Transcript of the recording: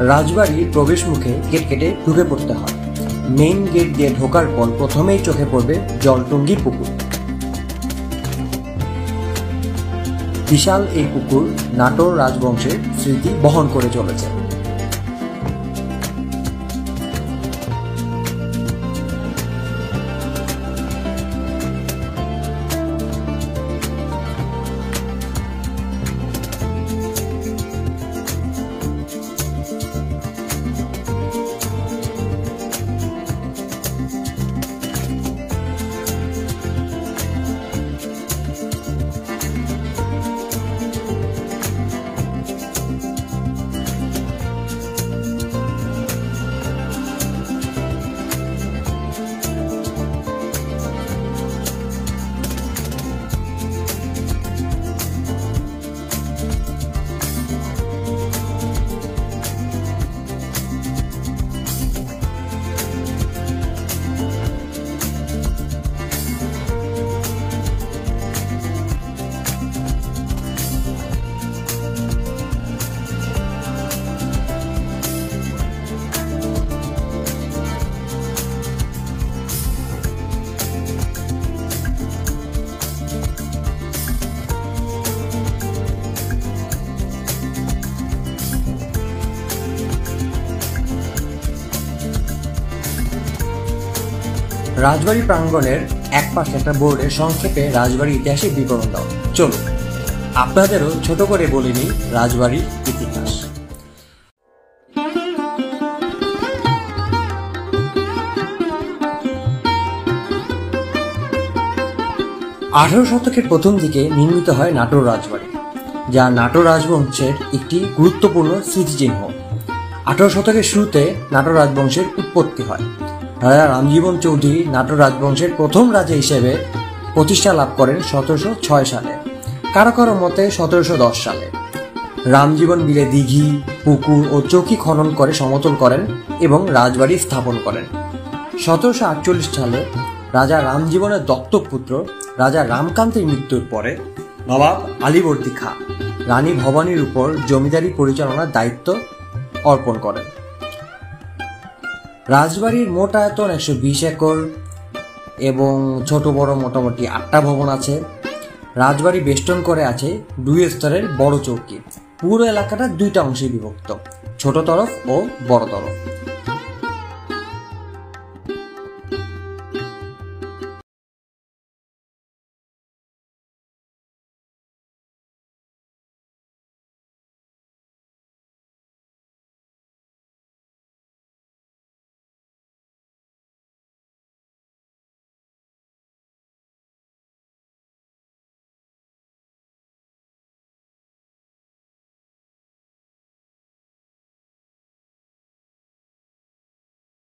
রাজবাড়ির প্রবেশ মুখে গেট কেটে ঢুকে পড়তে হয়। মেইন গেট দিয়ে ঢোকার পর প্রথমেই চোখে পড়বে জলটুঙ্গি পুকুর। বিশাল এই পুকুর নাটোর রাজবংশের স্মৃতি বহন করে চলেছে। রাজবাড়ি প্রাঙ্গণের এক পাশে একটা বোর্ডে সংক্ষেপে রাজবাড়ির ইতিহাসের বিবরণ দাও। চলুন আপনাদেরও ছোট করে বলে নিই রাজবাড়ির ইতিহাস। 18 শতকের প্রথম দিকে নির্মিত হয় নাটোর রাজবাড়ি, যা নাটোর রাজবংশের একটি গুরুত্বপূর্ণ স্মৃতিচিহ্ন। 18 শতকের শুরুতে নাটোর রাজবংশের উৎপত্তি হয়। রাজা রামজীবন চৌধুরী নাটোর রাজবংশের প্রথম রাজা হিসেবে প্রতিষ্ঠা লাভ করেন 1706 সালে, কারো কারো মতে 1710 সালে। রামজীবন বিলে দিঘি, পুকুর ও চৌকি খনন করে সমতল করেন এবং রাজবাড়ি স্থাপন করেন। 1748 সালে রাজা রামজীবনের দত্তক পুত্র রাজা রামকান্তের মৃত্যুর পরে নবাব আলীবর্দী খাঁ রানী ভবানীর উপর জমিদারি পরিচালনার দায়িত্ব অর্পণ করেন। রাজবাড়ির মোট আয়তন 120 একর এবং ছোট বড় মোটামুটি 8টা ভবন আছে। রাজবাড়ি বেষ্টন করে আছে 2 স্তরের বড় চৌকি। পুরো এলাকাটা 2টা অংশে বিভক্ত, ছোট তরফ ও বড় তরফ।